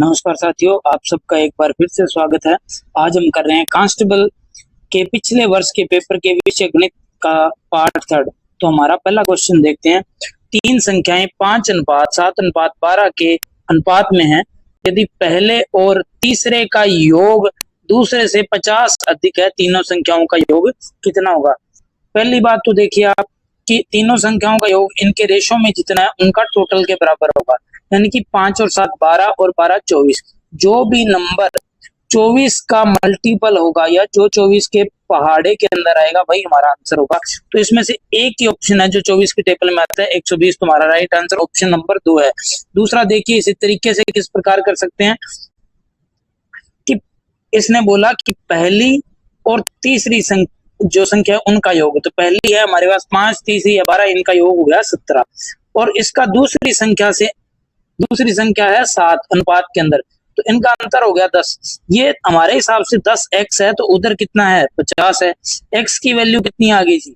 नमस्कार साथियों, आप सबका एक बार फिर से स्वागत है। आज हम कर रहे हैं कांस्टेबल के पिछले वर्ष के पेपर के विषय गणित का पार्ट थर्ड। तो हमारा पहला क्वेश्चन देखते हैं। तीन संख्याएं 5 अनुपात 7 अनुपात 12 के अनुपात में है। यदि पहले और तीसरे का योग दूसरे से 50 अधिक है, तीनों संख्याओं का योग कितना होगा। पहली बात तो देखिए आप कि तीनों संख्याओं का योग इनके रेशो में जितना है उनका टोटल के बराबर होगा। यानी कि 5 और 7 12 और 12 24। जो भी नंबर 24 का मल्टीपल होगा या जो 24 के पहाड़े के अंदर आएगा वही हमारा आंसर होगा। तो इसमें से एक ही ऑप्शन है जो 24 के टेबल में आता है, 120। तुम्हारा राइट आंसर ऑप्शन नंबर 2 है। दूसरा देखिए, इसी तरीके से किस प्रकार कर सकते हैं कि इसने बोला कि पहली और तीसरी जो संख्या है उनका योग। तो पहली है हमारे पास 5, तीसरी है 12, इनका योग हो गया 17। और इसका दूसरी संख्या है 7 अनुपात के अंदर, तो इनका अंतर हो गया 10। ये हमारे हिसाब से 10x है, तो उधर कितना है 50 है। x की वैल्यू कितनी आ गई थी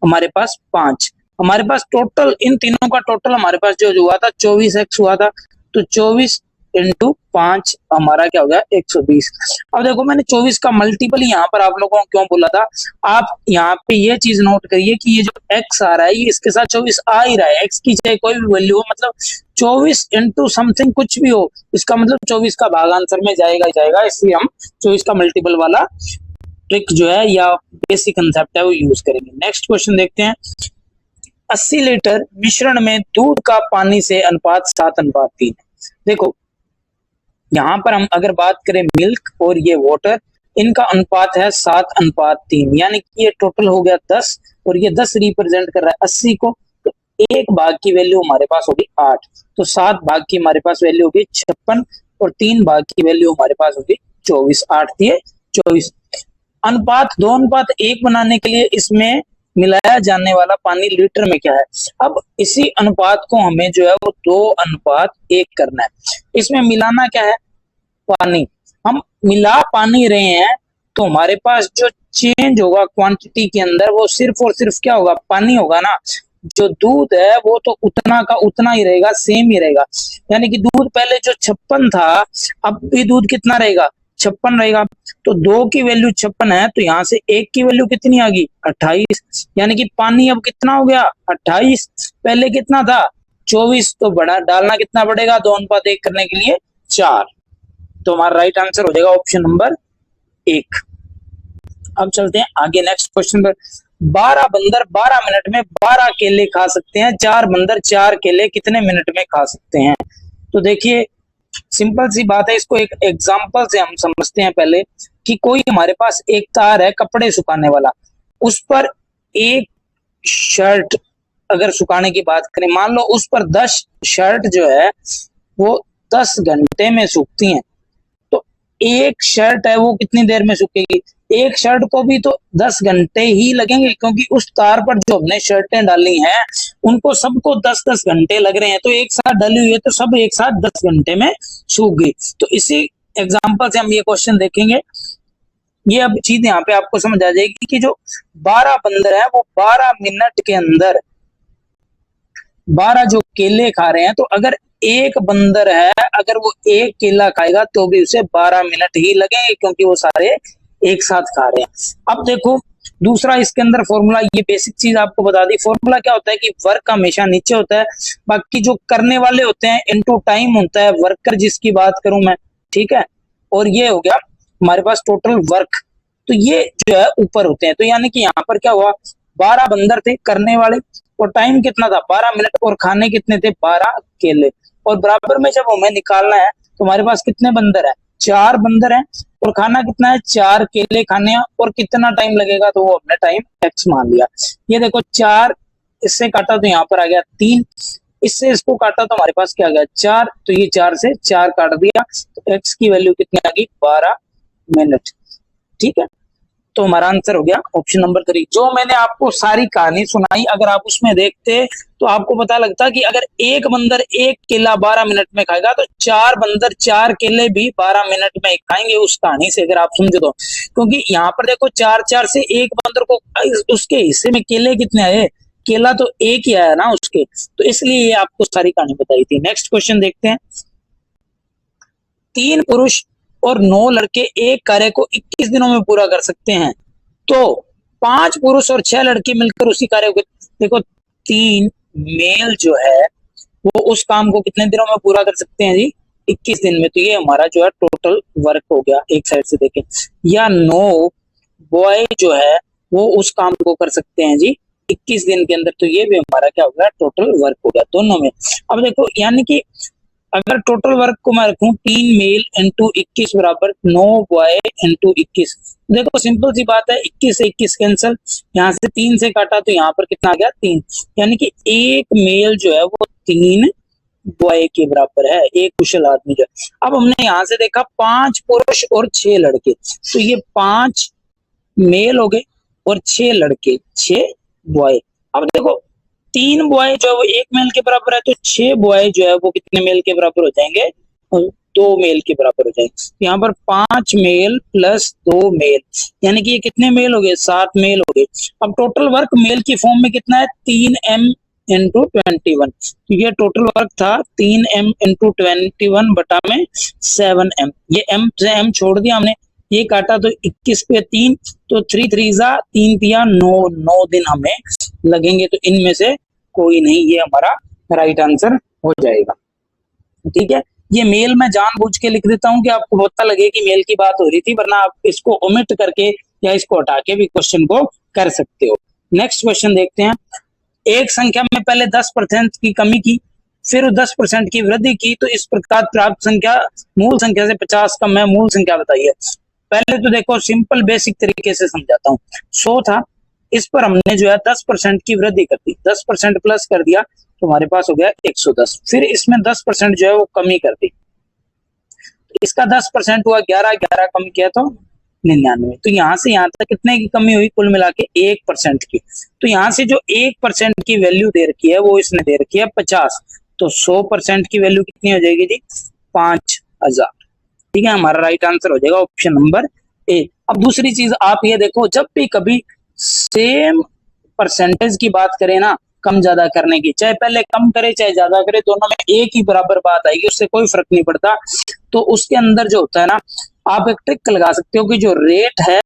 हमारे पास 5। हमारे पास टोटल इन तीनों का टोटल हमारे पास जो हुआ था 24x हुआ था। तो 24 इंटू 5 हमारा क्या हो गया 120। अब देखो, मैंने 24 का मल्टीपल यहाँ पर आप लोगों को क्यों बोला था। आप यहाँ पे ये चीज नोट करिए कि ये जो x आ रहा है ये इसके साथ 24 आ ही रहा है। x की चाहे कोई भी वैल्यू हो, मतलब 24 इंटू समथिंग कुछ भी हो, इसका मतलब 24 का भाग आंसर में जाएगा ही जाएगा। इसलिए हम 24 का मल्टीपल वाला ट्रिक जो है या बेसिक कंसेप्ट है वो यूज करेंगे। नेक्स्ट क्वेश्चन देखते हैं। 80 लीटर मिश्रण में दूध का पानी से अनुपात 7 अनुपात 3 है। देखो, यहाँ पर हम अगर बात करें मिल्क और ये वाटर, इनका अनुपात है 7 अनुपात 3, यानी कि ये टोटल हो गया 10 और ये 10 रिप्रेजेंट कर रहा है 80 को। तो एक भाग की वैल्यू हमारे पास होगी 8, तो 7 भाग की हमारे पास वैल्यू होगी 56 और 3 भाग की वैल्यू हमारे पास होगी 24। 8 दिए 24। अनुपात 2 अनुपात 1 बनाने के लिए इसमें मिलाया जाने वाला पानी लीटर में क्या है। अब इसी अनुपात को हमें जो है वो 2 अनुपात 1 करना है। इसमें मिलाना क्या है, पानी। हम मिला पानी रहे हैं, तो हमारे पास जो चेंज होगा क्वांटिटी के अंदर वो सिर्फ और सिर्फ क्या होगा, पानी होगा ना। जो दूध है वो तो उतना का उतना ही रहेगा, सेम ही रहेगा। यानी कि दूध पहले जो 56 था, अब भी दूध कितना रहेगा 56 रहेगा। तो 2 की वैल्यू 56 है, तो यहाँ से 1 की वैल्यू कितनी आ गई 28। यानी कि पानी अब कितना हो गया 28, पहले कितना था 24। तो बड़ा डालना कितना पड़ेगा 2 अनुपात 1 करने के लिए 4। तो हमारा राइट आंसर हो जाएगा ऑप्शन नंबर 1। अब चलते हैं आगे नेक्स्ट क्वेश्चन पर। 12 बंदर 12 मिनट में 12 केले खा सकते हैं, 4 बंदर 4 केले कितने मिनट में खा सकते हैं। तो देखिए, सिंपल सी बात है, इसको एक एग्जांपल से हम समझते हैं पहले कि कोई हमारे पास एक तार है कपड़े सुखाने वाला, उस पर एक शर्ट अगर सुखाने की बात करें, मान लो उस पर 10 शर्ट जो है वो 10 घंटे में सूखती हैं। तो एक शर्ट है वो कितनी देर में सूखेगी। एक शर्ट को भी तो 10 घंटे ही लगेंगे, क्योंकि उस तार पर जो हमने शर्टें डाली हैं उनको सबको 10-10 घंटे लग रहे हैं। तो एक साथ डाली हुई है तो सब एक साथ 10 घंटे में सूख गई। तो इसी एग्जांपल से हम ये क्वेश्चन देखेंगे। ये अब चीज यहाँ पे आपको समझ आ जाएगी कि जो 12 बंदर है वो 12 मिनट के अंदर 12 जो केले खा रहे हैं, तो अगर एक बंदर है अगर वो एक केला खाएगा तो भी उसे 12 मिनट ही लगेंगे, क्योंकि वो सारे एक साथ खा रहे हैं। अब देखो दूसरा इसके अंदर फॉर्मूला, ये बेसिक चीज आपको बता दी। फॉर्मूला क्या होता है कि वर्क हमेशा नीचे होता है, बाकी जो करने वाले होते हैं इनटू टाइम होता है, वर्कर जिसकी बात करूं मैं, ठीक है। और ये हो गया हमारे पास टोटल वर्क, तो ये जो है ऊपर होते हैं। तो यानी कि यहाँ पर क्या हुआ, 12 बंदर थे करने वाले और टाइम कितना था 12 मिनट और खाने कितने थे 12 केले। और बराबर में जब हमें निकालना है तो हमारे पास कितने बंदर है 4 बंदर हैं और खाना कितना है 4 केले खाने हैं, और कितना टाइम लगेगा तो वो हमने टाइम x मान लिया। ये देखो 4 इससे काटा तो यहाँ पर आ गया 3, इससे इसको काटा तो हमारे पास क्या आ गया 4, तो ये 4 से 4 काट दिया, तो x की वैल्यू कितनी आ गई 12 मिनट। ठीक है, तो हमारा आंसर हो गया ऑप्शन नंबर 3। जो मैंने आपको सारी कहानी सुनाई, अगर आप उसमें देखते तो आपको पता लगता कि अगर एक बंदर एक केला 12 मिनट में खाएगा तो 4 बंदर 4 केले भी 12 मिनट में खाएंगे उस कहानी से, अगर आप समझो तो। क्योंकि यहाँ पर देखो 4-4 से एक बंदर को उसके हिस्से में केले कितने आए, केला तो एक ही आया ना उसके, तो इसलिए ये आपको सारी कहानी बताई थी। नेक्स्ट क्वेश्चन देखते हैं। 3 पुरुष और 9 लड़के एक कार्य को 21 दिनों में पूरा कर सकते हैं, तो 5 पुरुष और 6 लड़के मिलकर उसी कार्य को, देखो 3 मेल जो है वो उस काम को कितने दिनों में पूरा कर सकते हैं जी, 21 दिन में। तो ये हमारा जो है टोटल वर्क हो गया एक साइड से देखें। या 9 बॉय जो है वो उस काम को कर सकते हैं जी 21 दिन के अंदर, तो ये भी हमारा क्या हो गया, टोटल वर्क हो गया दोनों में। अब देखो यानी कि अगर टोटल वर्क को मैं रखूं 3 मेल इंटू 21 बराबर 9 बॉय इंटू 21, देखो सिंपल सी बात है, 21 से 21 कैंसिल, यहाँ से 3 से काटा तो यहाँ पर कितना आ गया 3, यानी कि एक मेल जो है वो 3 बॉय के बराबर है, एक कुशल आदमी जो है। अब हमने यहाँ से देखा 5 पुरुष और 6 लड़के, तो ये 5 मेल हो गए और 6 लड़के, 6 बॉय। अब देखो 3 बॉय जो है वो 1 मेल के बराबर है, तो 6 बॉय जो है वो कितने मेल के बराबर हो जाएंगे, 2 मेल के बराबर हो जाएंगे। यहाँ पर 5 मेल प्लस 2 मेल, यानी कि ये कितने मेल हो गए, 7 मेल हो गए। अब टोटल वर्क मेल की फॉर्म में कितना है, 3m इंटू 21, तो ये टोटल वर्क था 3m इंटू 21 बटा में 7m, ये m से m छोड़ दिया हमने, ये काटा तो 21 पे 3, तो 3 3 जा 3 तिया 9 दिन हमें लगेंगे, तो इनमें से कोई नहीं, ये हमारा राइट आंसर हो जाएगा। ठीक है, ये मेल मैं जानबूझ के लिख देता हूं कि आपको पता लगे कि मेल की बात हो रही थी, वरना आप इसको ओमिट करके या इसको हटा के भी क्वेश्चन को कर सकते हो। नेक्स्ट क्वेश्चन देखते हैं। एक संख्या में पहले 10% की कमी की, फिर 10% की वृद्धि की, तो इस प्रकार प्राप्त संख्या मूल संख्या से 50 कम है, मूल संख्या बताइए। पहले तो देखो सिंपल बेसिक तरीके से समझाता हूँ। 100 था, इस पर हमने जो है 10% की वृद्धि कर दी, 10% प्लस कर दिया, तो हमारे पास हो गया 110। फिर इसमें 10% जो है वो कमी कर दी, इसका 10% हुआ 11, 11 कम किया तो 99, तो यहाँ से यहाँ तक कितने की कमी हुई, कुल मिला के 1% की। तो यहाँ से जो 1% की वैल्यू दे रखी है वो इसने दे रखी है 50, तो 100% की वैल्यू कितनी हो जाएगी जी, 5000। ठीक है, हमारा राइट आंसर हो जाएगा ऑप्शन नंबर ए। अब दूसरी चीज आप ये देखो, जब भी कभी सेम परसेंटेज की बात करें ना, कम ज्यादा करने की, चाहे पहले कम करे चाहे ज्यादा करे, दोनों में एक ही बराबर बात आएगी, उससे कोई फर्क नहीं पड़ता। तो उसके अंदर जो होता है ना, आप एक ट्रिक लगा सकते हो कि जो रेट है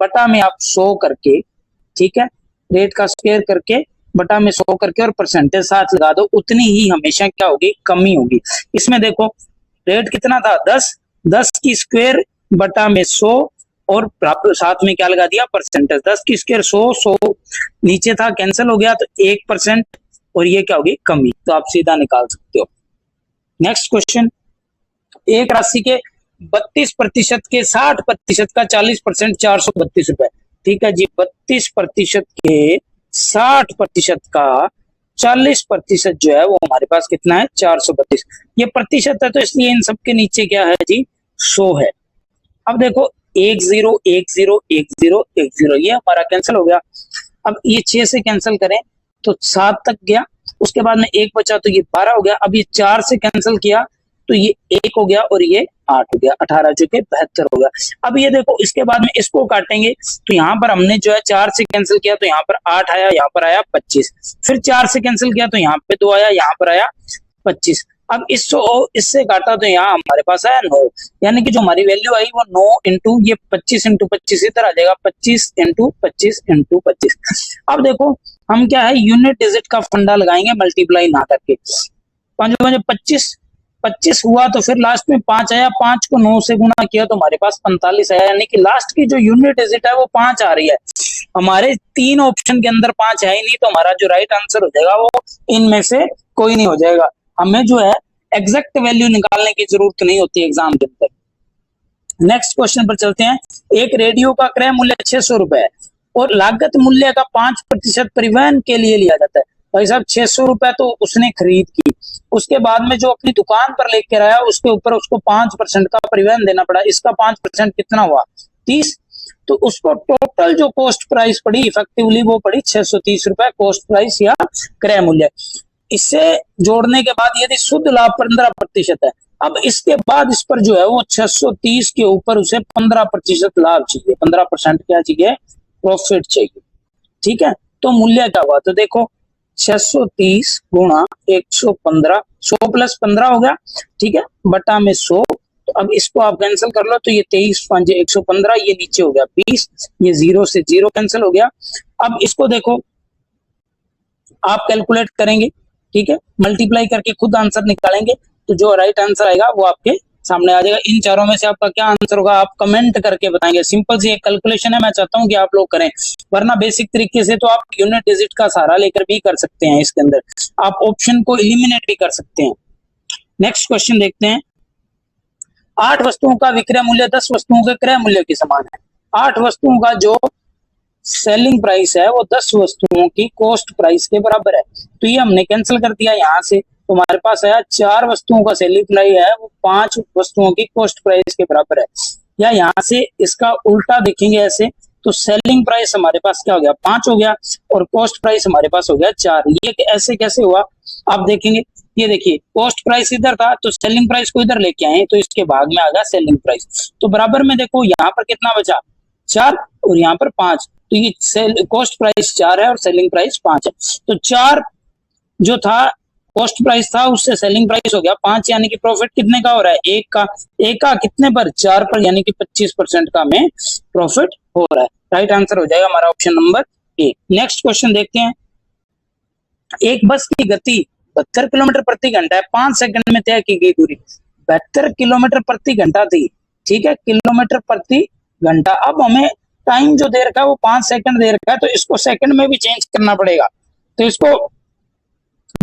बटा में आप 100 करके, ठीक है, रेट का स्क्वायर करके बटा में 100 करके और परसेंटेज साथ लगा दो, उतनी ही हमेशा क्या होगी, कमी होगी। इसमें देखो रेट कितना था 10, 10 की स्क्वायर बटा में 100 और साथ में क्या लगा दिया, परसेंटेज। 10 की स्क्वायर 100, 100 नीचे था कैंसिल हो गया, तो 1% और ये क्या होगी, कमी, तो आप सीधा निकाल सकते हो। नेक्स्ट क्वेश्चन, एक राशि के 32% के 60% का 40% 432 रुपए। ठीक है जी, 32% के 60% का 40% जो है वो हमारे पास कितना है, 432। ये प्रतिशत है तो इसलिए इन सबके नीचे क्या है जी, 100 है। अब देखो 1 0 1 0 1 0 1 0, ये हमारा कैंसिल हो गया। अब ये 6 से कैंसिल करें तो 7 तक गया, उसके बाद में 1 बचा तो ये 12 हो गया। अब ये 4 से कैंसिल किया तो ये 1 हो गया और ये 8 हो गया, 18 जो के 72 हो गया। अब ये देखो इसके बाद में इसको काटेंगे तो यहाँ पर हमने जो है 4 से कैंसिल किया तो यहाँ पर 8 आया, यहाँ पर आया 25, फिर 4 से कैंसिल किया तो यहाँ पे 2 आया, यहाँ पर आया 25। अब इससे काटा तो यहाँ हमारे पास आया 9, यानी कि जो हमारी वैल्यू आई वो 9 इंटू ये 25 इंटू 25 इधर आ जाएगा, 25 इंटू 25 इंटू 25। अब देखो हम क्या है, यूनिट डिजिट का फंडा लगाएंगे, मल्टीप्लाई ना करके। 25 हुआ तो फिर लास्ट में 5 आया, 5 को 9 से गुना किया तो हमारे पास 45 आया, यानी कि लास्ट की जो यूनिट डिजिट है वो 5 आ रही है। हमारे 3 ऑप्शन के अंदर 5 है ही नहीं, तो हमारा जो राइट आंसर हो जाएगा वो इनमें से कोई नहीं हो जाएगा। हमें जो है एग्जैक्ट वैल्यू निकालने की जरूरत नहीं होती एग्जाम के अंदर। नेक्स्ट क्वेश्चन पर चलते हैं। एक रेडियो का क्रय मूल्य 600 रुपए है और लागत मूल्य का 5% परिवहन के लिए लिया जाता है। भाई साहब 600 रुपए तो उसने खरीद की, उसके बाद में जो अपनी दुकान पर लेकर आया उसके ऊपर उसको 5% का परिवहन देना पड़ा, इसका 5% कितना हुआ, 30। तो उसको टोटल जो कॉस्ट प्राइस पड़ी इफेक्टिवली वो पड़ी 630 रुपए, कॉस्ट प्राइस या क्रय मूल्य। इससे जोड़ने के बाद यदि शुद्ध लाभ 15% है, अब इसके बाद इस पर जो है वो 630 के ऊपर उसे 15% लाभ चाहिए, 15% क्या चाहिए, प्रॉफिट चाहिए। ठीक है, तो मूल्य क्या हुआ, तो देखो 630 गुणा 115, 100 प्लस 15 हो गया, ठीक है, बटा में 100 तो अब इसको आप कैंसिल कर लो, तो ये 23 5 115, ये नीचे हो गया 20, ये 0 से 0 कैंसिल हो गया। अब इसको देखो आप कैलकुलेट करेंगे, ठीक है, मल्टीप्लाई करके खुद आंसर निकालेंगे, तो जो राइट आंसर आएगा वो आपके सामने आ जाएगा। इन चारों में से आपका क्या आंसर होगा आप कमेंट करके बताएंगे। सिंपल सी एक कैलकुलेशन है, मैं चाहता हूं कि आप लोग करें, वरना बेसिक तरीके से तो आप यूनिट डिजिट का सहारा लेकर भी कर सकते हैं। इसके अंदर आप ऑप्शन को एलिमिनेट भी कर सकते हैं। नेक्स्ट क्वेश्चन देखते हैं। 8 वस्तुओं का विक्रय मूल्य 10 वस्तुओं के क्रय मूल्य के समान है। 8 वस्तुओं का जो सेलिंग प्राइस है वो 10 वस्तुओं की कॉस्ट प्राइस के बराबर है। तो ये हमने कैंसिल कर दिया यहाँ से, तो हमारे पास आया 4 वस्तुओं का सेलिंग प्राइस है वो 5 वस्तुओं की कॉस्ट प्राइस के बराबर है। या यहाँ से इसका उल्टा देखेंगे ऐसे, तो सेलिंग प्राइस हमारे पास क्या हो गया 5 हो गया और कॉस्ट प्राइस हमारे पास हो गया 4। ये ऐसे कैसे हुआ आप देखेंगे, ये देखिए कॉस्ट प्राइस इधर था तो सेलिंग प्राइस को इधर लेके आए तो इसके भाग में आ गया सेलिंग प्राइस। तो बराबर में देखो यहाँ पर कितना बचा 4 और यहाँ पर 5, तो ये कॉस्ट प्राइस 4 है और सेलिंग प्राइस 5 है। तो 4 जो था कॉस्ट प्राइस था उससे सेलिंग प्राइस हो गया 5, यानी कि प्रॉफिट कितने का हो रहा है 1 का। 1 का कितने पर 4 पर, यानी कि 25% का हमें प्रॉफिट हो रहा है। राइट आंसर हो जाएगा हमारा option number A. Next question देखते हैं। एक बस की गति 72 किलोमीटर प्रति घंटा है, 5 सेकंड में तय की गई दूरी 72 किलोमीटर प्रति घंटा थी, ठीक है, किलोमीटर प्रति घंटा। अब हमें टाइम जो दे रखा है वो 5 सेकंड दे रखा है, तो इसको सेकंड में भी चेंज करना पड़ेगा। तो इसको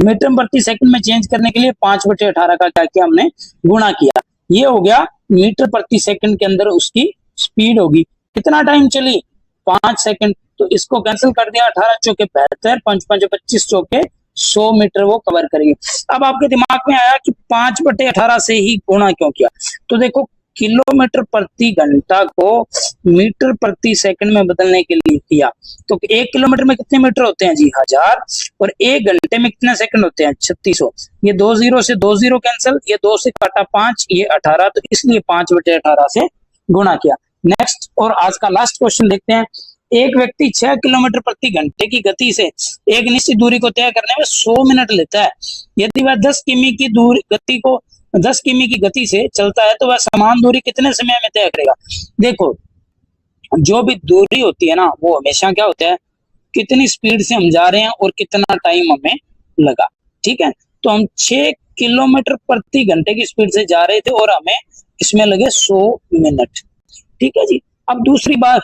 मीटर प्रति सेकंड में चेंज करने के लिए 5/18 का क्या किया हमने गुणा किया, ये हो गया मीटर प्रति सेकंड के अंदर उसकी स्पीड होगी। कितना टाइम चली 5 सेकंड, तो इसको कैंसिल कर दिया, 18 चौके 72, 5 5 25 चौके 100 मीटर वो कवर करेगी। अब आपके दिमाग में आया कि 5/18 से ही गुणा क्यों किया, तो देखो किलोमीटर प्रति घंटा को मीटर प्रति सेकंड में बदलने के लिए किया। तो 1 किलोमीटर में कितने मीटर होते हैं जी 1000, और 1 घंटे में कितने सेकंड होते हैं 3600। ये 2 0 से 2 0 कैंसिल, ये 2 से काटा 5, ये 18, तो इसलिए 5/18 से गुणा किया। नेक्स्ट और आज का लास्ट क्वेश्चन देखते हैं। एक व्यक्ति 6 किलोमीटर प्रति घंटे की गति से एक निश्चित दूरी को तय करने में 100 मिनट लेता है। यदि वह 10 किमी की दूरी गति को 10 किमी की गति से चलता है तो वह समान दूरी कितने समय में तय करेगा। देखो जो भी दूरी होती है ना वो हमेशा क्या होता है कितनी स्पीड से हम जा रहे हैं और कितना टाइम हमें लगा, ठीक है। तो हम 6 किलोमीटर प्रति घंटे की स्पीड से जा रहे थे और हमें इसमें लगे 100 मिनट, ठीक है जी। अब दूसरी बार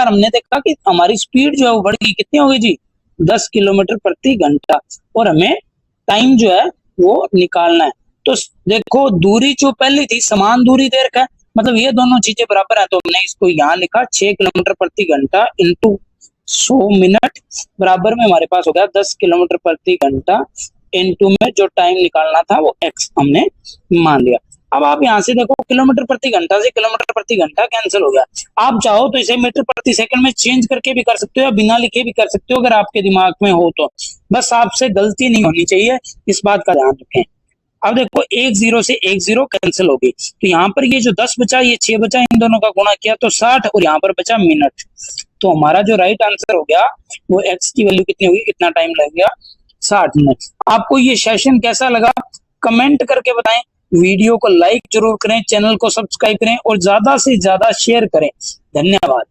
हमने देखा कि हमारी स्पीड जो है वो बढ़ गई, कितनी हो गई जी 10 किलोमीटर प्रति घंटा, और हमें टाइम जो है वो निकालना है। तो देखो दूरी जो पहले थी समान दूरी दे रखा है, मतलब ये दोनों चीजें बराबर है, तो हमने इसको यहाँ लिखा 6 किलोमीटर प्रति घंटा इंटू 100 मिनट बराबर में हमारे पास हो गया 10 किलोमीटर प्रति घंटा इंटू में जो टाइम निकालना था वो x हमने मान लिया। अब आप यहाँ से देखो किलोमीटर प्रति घंटा से किलोमीटर प्रति घंटा कैंसिल हो गया। आप चाहो तो इसे मीटर प्रति सेकंड में चेंज करके भी कर सकते हो या बिना लिखे भी कर सकते हो, अगर आपके दिमाग में हो तो। बस आपसे गलती नहीं होनी चाहिए, इस बात का ध्यान रखें। अब देखो 1 0 से 1 0 कैंसिल हो गई, तो यहाँ पर ये जो 10 बचा ये 6 बचा, इन दोनों का गुणा किया तो 60, और यहाँ पर बचा मिनट। तो हमारा जो राइट आंसर हो गया वो x की वैल्यू कितनी होगी, कितना टाइम लग गया 60 मिनट। आपको ये सेशन कैसा लगा कमेंट करके बताएं, वीडियो को लाइक जरूर करें, चैनल को सब्सक्राइब करें और ज्यादा से ज्यादा शेयर करें। धन्यवाद।